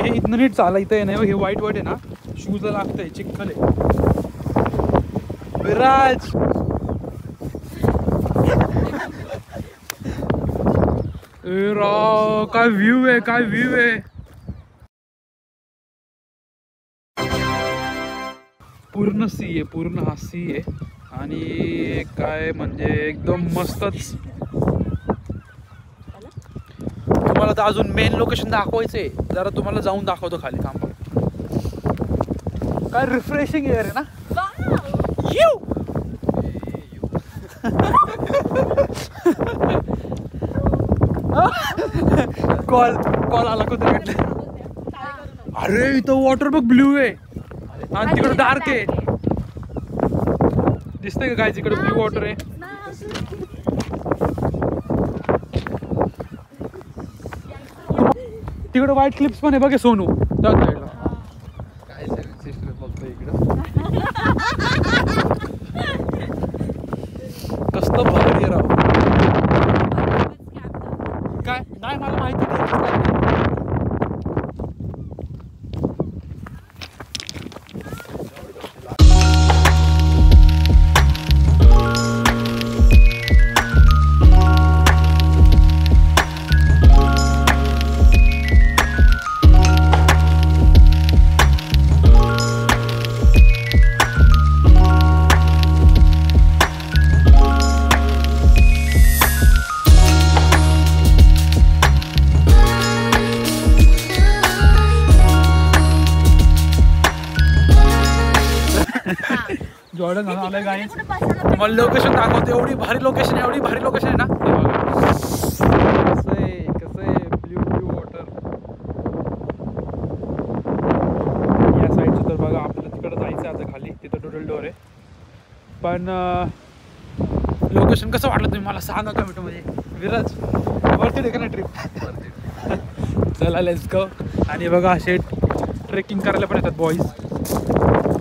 हे इथनं नीट चाला इथं नाही हे वाईट वाईट आहे ना शूजला लागतंय चिखल आहे. विराज राव काय व्ह्यू आहे काय व्ह्यू आहे. पूर्ण सी आहे पूर्ण हा सी आहे आणि काय म्हणजे एकदम मस्तच. तुम्हाला तर अजून मेन लोकेशन दाखवायचंय जरा तुम्हाला जाऊन दाखवतो खाली थांबा. काय रिफ्रेशिंग एअर आहे ना. कॉल कॉल आला कुठे. अरे इथं वॉटर बघ ब्ल्यू आहे आणि तिकडे डार्क आहे दिसतंय का काय तिकडे ब्ल्यू वॉटर आहे. तिकडे व्हाईट क्लिप्स पण आहे बघे सोनू त्या साईडला. काय सिस्टर बघतोय इकडं कसलं भारी आहे राव. काय नाही मला माहिती नाही. जॉर्डन आलाय गाईज. मला लोकेशन दाखवते एवढी भारी लोकेशन आहे ना. कसं आहे ब्ल्यू ब्ल्यू वॉटर या साईडचं. तर बघा आपल्याला तिकडं जायचं आता खाली तिथं डोडल डोर आहे. पण लोकेशन कसं वाटलं तुम्ही मला सांगा कमेंटमध्ये. विराज वरती आहे का नाही ट्रिप. चला लेट्स गो. आणि बघा असे ट्रेकिंग करायला पण येतात बॉईज.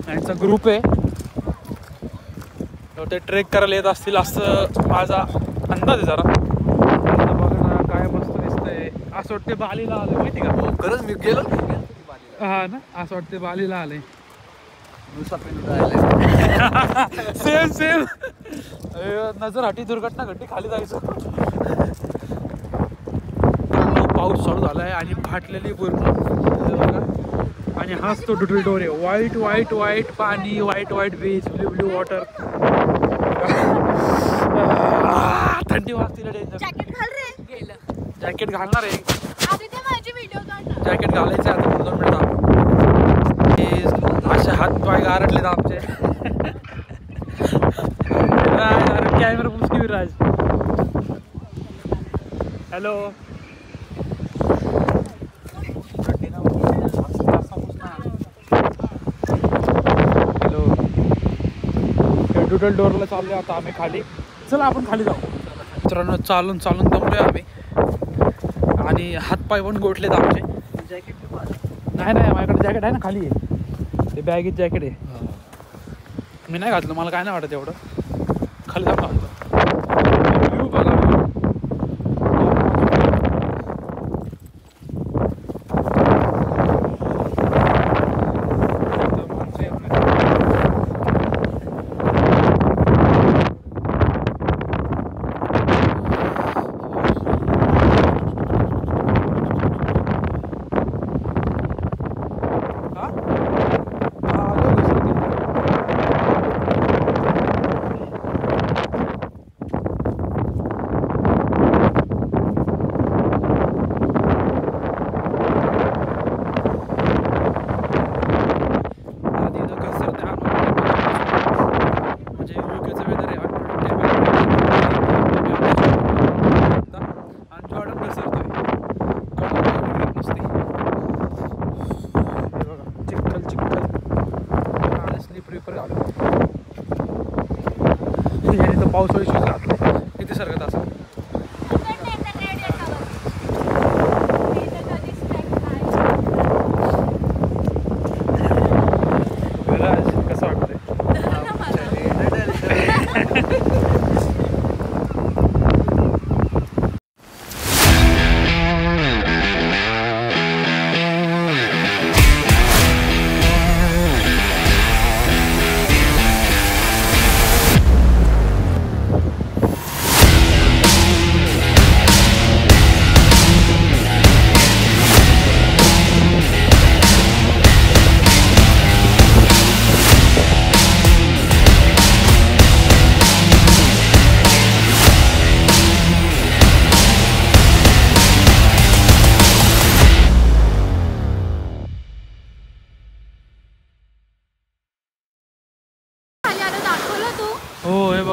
यांचा ग्रुप आहे ते ट्रेक करायला येत असतील असं माझा अंदाज आहे जरा. बघा ना काय मस्त दिसतंय. असं वाटते बालीला आलंय माहिती का. खरंच मी गेलो हा ना असं वाटते बालीला आलंय. सेम सेम नजर हटी दुर्घटना घडली खाली जायचं. पाऊस चालू झालाय आणि फाटलेली पूर्ण. आणि हाच तो डोडल डोर आहे. व्हाईट व्हाईट व्हाईट पाणी white white beach blue blue water. थंडी वाजते डेंजर. जॅकेट घालणार आहे. जॅकेट घालायचं आता 2 मिनिटात. असे हात पाय गारटलेत आमचे. कॅमेरा पुसकी विराज. हॅलो डोडल डोरला चाललोय आता आम्ही खाली. चला आपण खाली जाऊ. मित्रांनो चालून चालून दमलोय आम्ही आणि हातपाय पण गोठलेत आमचे. जॅकेट नाही माझ्याकडे जॅकेट आहे ना खाली आहे ते बॅगीत जॅकेट आहे. मी नाही घातलं मला काय नाही वाटत एवढं. खाली जाऊन घालतो. व्ह्यू बघा. पावसाळी शूज घातले किती सरकत असं. कसं वाटतंय.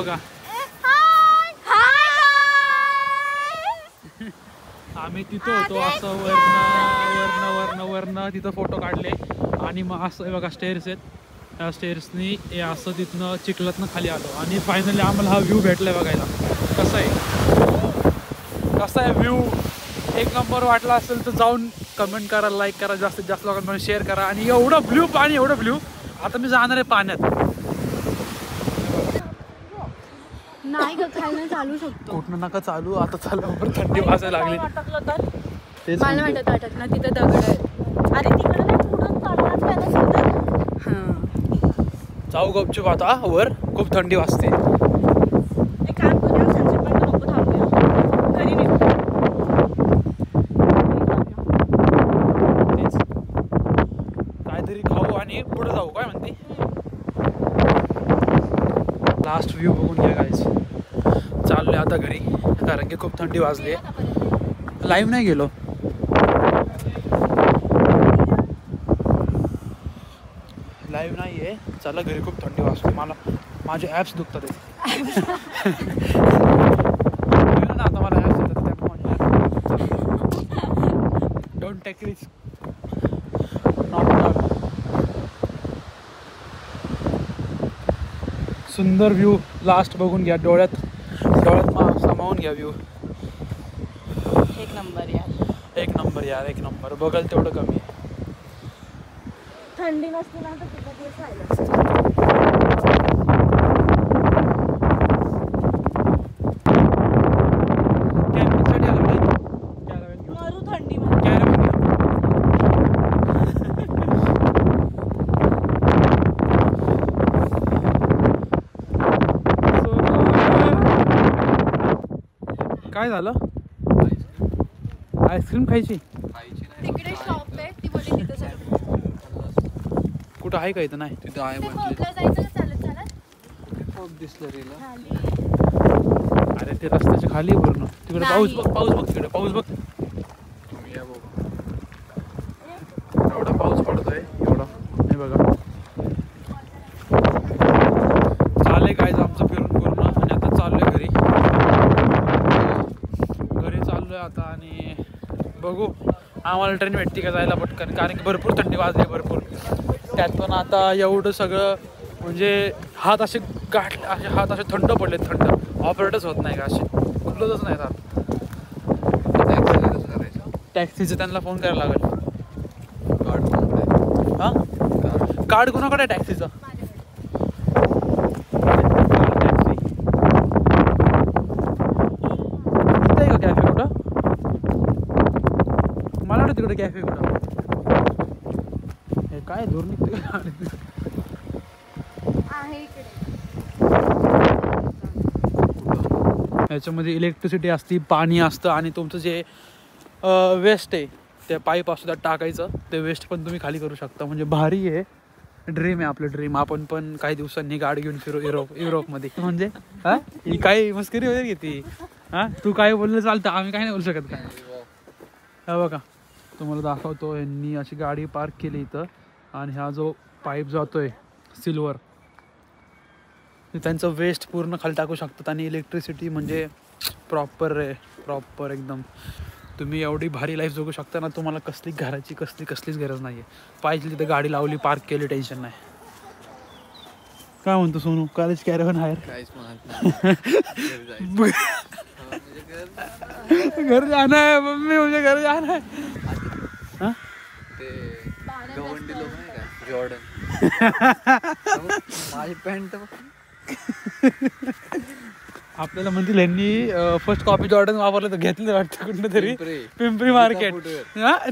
बघा आम्ही तिथं होतो असं वरनं तिथं फोटो काढले आणि मग असं बघा स्टेअर्स आहेत त्या स्टेअर्सनी असं तिथनं चिखलातनं खाली आलो आणि फायनली आम्हाला हा व्ह्यू भेटलाय बघायला. कसा आहे व्ह्यू एक नंबर वाटला असेल तर जाऊन कमेंट करा, लाईक करा, जास्तीत जास्त लोकांपर्यंत शेअर करा. आणि एवढं ब्ल्यू पाणी एवढं ब्ल्यू. आता मी जाणार आहे पाण्यात. नाही ग खायला चालू शकतो कुठनं नका चालू आता चालल्यावर थंडी वाजायला लागली. तेच मला वाटत अटकना तिथं दगड आहे. अरे तिकडे नाही पुढं चालणार त्याला सुद्धा. जाऊ गपचूप आता वर खूप थंडी वाजते. एक काम करूया सनसेट पण नको थांबूया घरी निघू. तेच काहीतरी खाऊ आणि पुढे जाऊ. काय म्हणते लास्ट व्ह्यू बघून घ्या गाईज. चाललोय आता घरी कारण की खूप थंडी वाजली आहे. लाईव्ह नाही गेलो. लाईव्ह नाही आहे. चला घरी खूप थंडी वाजते. मला माझे ॲप्स दुखतात ना आता मला ॲप्स येतात त्यामुळे डोंट टेक रिस्क. सुंदर व्ह्यू लास्ट बघून घ्या. डोळ्यात सामावून घ्या व्ह्यू. एक नंबर यार एक नंबर बघाल तेवढं कमी आहे. थंडी नसते ना तर किती दिवस राहिलं. मरू थंडी काय झालं? आईस्क्रीम खायची? तिकडे शॉप आहे ती बोलली तिथं चल. कुठं आहे का इथं? नाही तिथं आहे म्हटलं. जायचं का चालत दिसलं रेला. अरे ते रस्त्याच्या खाली पूर्ण तिकडे पाऊस बघ तिकडे पाऊस बघ. एवढा पाऊस पडतोय एवढा नाही बघा. चाललंय काय आमचं फिरून पूर्ण आणि आता चाललोय घरी चाललोय आता. आणि बघू आम्हाला ट्रेन भेटते का जायला पटकन कारण की भरपूर थंडी वाजली भरपूर. त्यात पण आता एवढं सगळं म्हणजे हात असे थंड पडले. थंड ऑपरेटच होत नाही का असे खुलतच नाही हात. टॅक्सीचं त्यांना फोन करायला लागेल. हां कार्ड कोणाकडे आहे टॅक्सीचं? इथं आहे का कॅफे कुठं? मला वाटतं तिकडे कॅफे कुठं. हे काय दूर निघते आहे इकडे. याच्यामध्ये इलेक्ट्रिसिटी असते, पाणी असतं आणि तुमचं जे वेस्ट आहे ते पाईप असतो त्यात टाकायचं. ते वेस्ट पण तुम्ही खाली करू शकता. म्हणजे भारी आहे. ड्रीम आहे आपलं ड्रीम. आपण पण काही दिवसांनी गाडी घेऊन फिरू युरोपमध्ये. म्हणजे हा ही काही मस्करी वगैरे घेते. हां तू काय बोललं चालतं आम्ही काही नाही बोलू शकत का. हा बघा तुम्हाला दाखवतो. यांनी अशी गाडी पार्क केली इथं आणि हा जो पाईप जातोय सिल्वर त्यांचं वेस्ट पूर्ण खाली टाकू शकतात. आणि इलेक्ट्रिसिटी म्हणजे प्रॉपर एकदम. तुम्ही एवढी भारी लाईफ जगू शकता ना. तुम्हाला कसली घराची कसलीच गरज नाही आहे. पाहिजे तिथे गाडी लावली पार्क केली टेन्शन नाही. काय म्हणतो सोनू? कॉलेज कॅरेवन आहे घर जाना है मम्मी मुझे घर जाना है. हां जॉर्डन माझी पॅन्ट आपल्याला म्हणतील यांनी फर्स्ट कॉपी जॉर्डन वापरलं तर घेतलं वाटतं कुठं तरी पिंपरी मार्केट.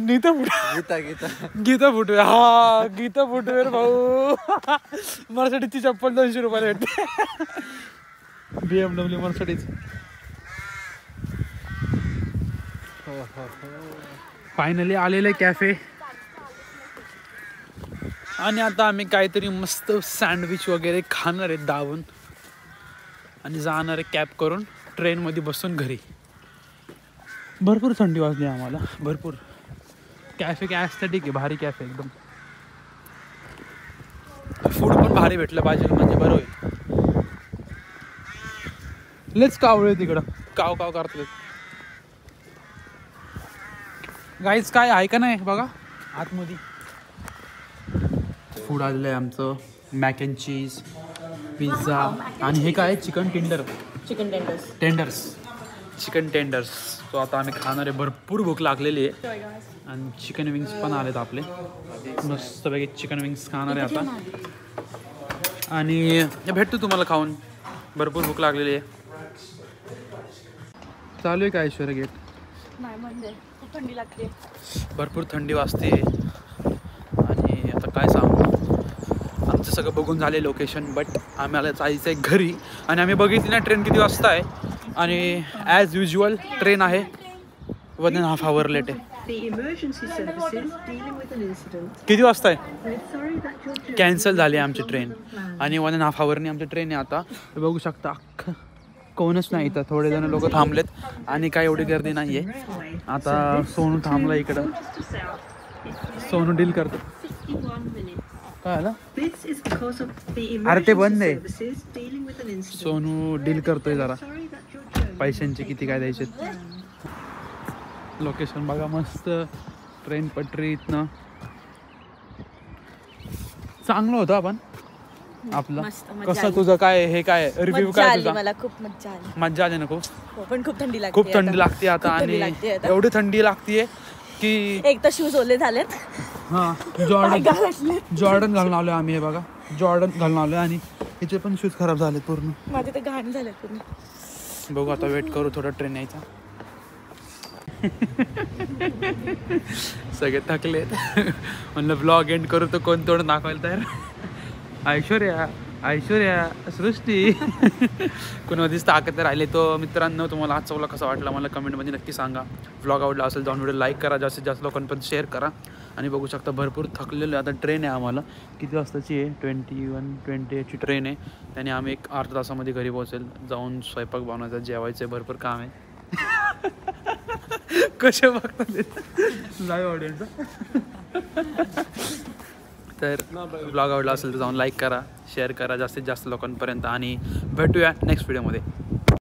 गीता फुटवेअर. हा गीता फुटवेअर भाऊ. मर्सिडीजची चप्पल 200 रुपयाला भेटते. BMW Mercedes. फायनली आलेलं आहे कॅफे आणि आता आम्ही काहीतरी मस्त सँडविच वगैरे खाणार आहेत दावून आणि जाणार आहे कॅब करून ट्रेनमध्ये बसून घरी. भरपूर थंडी वाजली आम्हाला भरपूर. कॅफे काय ॲस्थेटिक आहे भारी कॅफे एकदम. फूड पण भारी भेटलं पाहिजे म्हणजे बरं होईल. लेच कावळे तिकडं काव काव करतात. गाईज काय आहे का नाही बघा आतमध्ये. फूड आलेलं आहे आमचं, मॅक अँड चीज, पिझ्झा आणि हे काय chicken chicken tenders. Chicken tenders. तो आता आम्ही खाणार आहे. भरपूर भूक लागलेली आहे. आणि चिकन विंग्स पण आलेत आपले. मस्तपैकी चिकन विंग्स खाणार आहे आता. आणि भेटतो तुम्हाला खाऊन. भरपूर भूक लागलेली आहे. चालू आहे का ऐश्वर्या गेट? नाही म्हणजे खूप थंडी लागते. भरपूर थंडी वाजते. आणि आता काय सांगू, आमचं सगळं बघून झाले लोकेशन. बट आम्हाला जायचं आहे घरी. आणि आम्ही बघितली ना ट्रेन किती वाजता आहे. आणि ॲज युजल ट्रेन आहे 1.5 hour लेट आहे. किती वाजता आहे? कॅन्सल झाली आमची ट्रेन. आणि 1.5 hourनी आमची ट्रेन आहे आता. बघू शकता अख्खं कोणच नाही इथं. थोडे जण लोक थांबलेत आणि काय एवढी गर्दी नाही आहे. आता सोनू थांबला इकडं. सोनू डील करतो. काय आलं? अरे ते बंद आहे. सोनू डील करतोय जरा पैशांचे किती काय द्यायचे. लोकेशन बघा मस्त. ट्रेन पटरी इथनं चांगलं होतं. आपण आपलं कसं तुझं काय हे काय रिव्ह्यू काय तुझा? मला खूप मज्जा आली ना खूप. पण खूप थंडी लागते. खूप थंडी लागते आता. आणि एवढी थंडी लागते की एक तर शूज ओले झालेत. हा जॉर्डन घालून आलोय आम्ही. हे बघा जॉर्डन घालून आलोय आणि इथे पण शूज खराब झाले पूर्ण. माझे तर घाण झाले पूर्ण. बघू आता वेट करू थोडा ट्रेन यायचा. सगळे थकलेत. म्हणलं ब्लॉग एंड करू तर कोण तोड दाखवायला तयार. ऐश्वर्या सृष्टी कोणामध्येच ताकद राहिले. तो मित्रांनो तुम्हाला आजचा व्लॉग कसा वाटला मला कमेंटमध्ये नक्की सांगा. व्लॉग आवडला असेल जाऊन व्हिडिओ लाईक करा. जास्तीत जास्त लोकांपर्यंत शेअर करा. आणि बघू शकता भरपूर थकलेलो आहे. आता ट्रेन आहे आम्हाला किती वाजताची आहे? 21:28ची ट्रेन आहे. त्याने आम्ही एक अर्धा तासामध्ये घरी पोहोचेल. जाऊन स्वयंपाक बनवायचा, जेवायचं, भरपूर काम आहे. कसे बघतात लाईव्ह ऑडियन्स. तर ब्लॉग आवडला असेल तर जाऊन लाईक करा, शेअर करा जास्तीत जास्त लोकांपर्यंत. आणि भेटूया नेक्स्ट व्हिडिओमध्ये.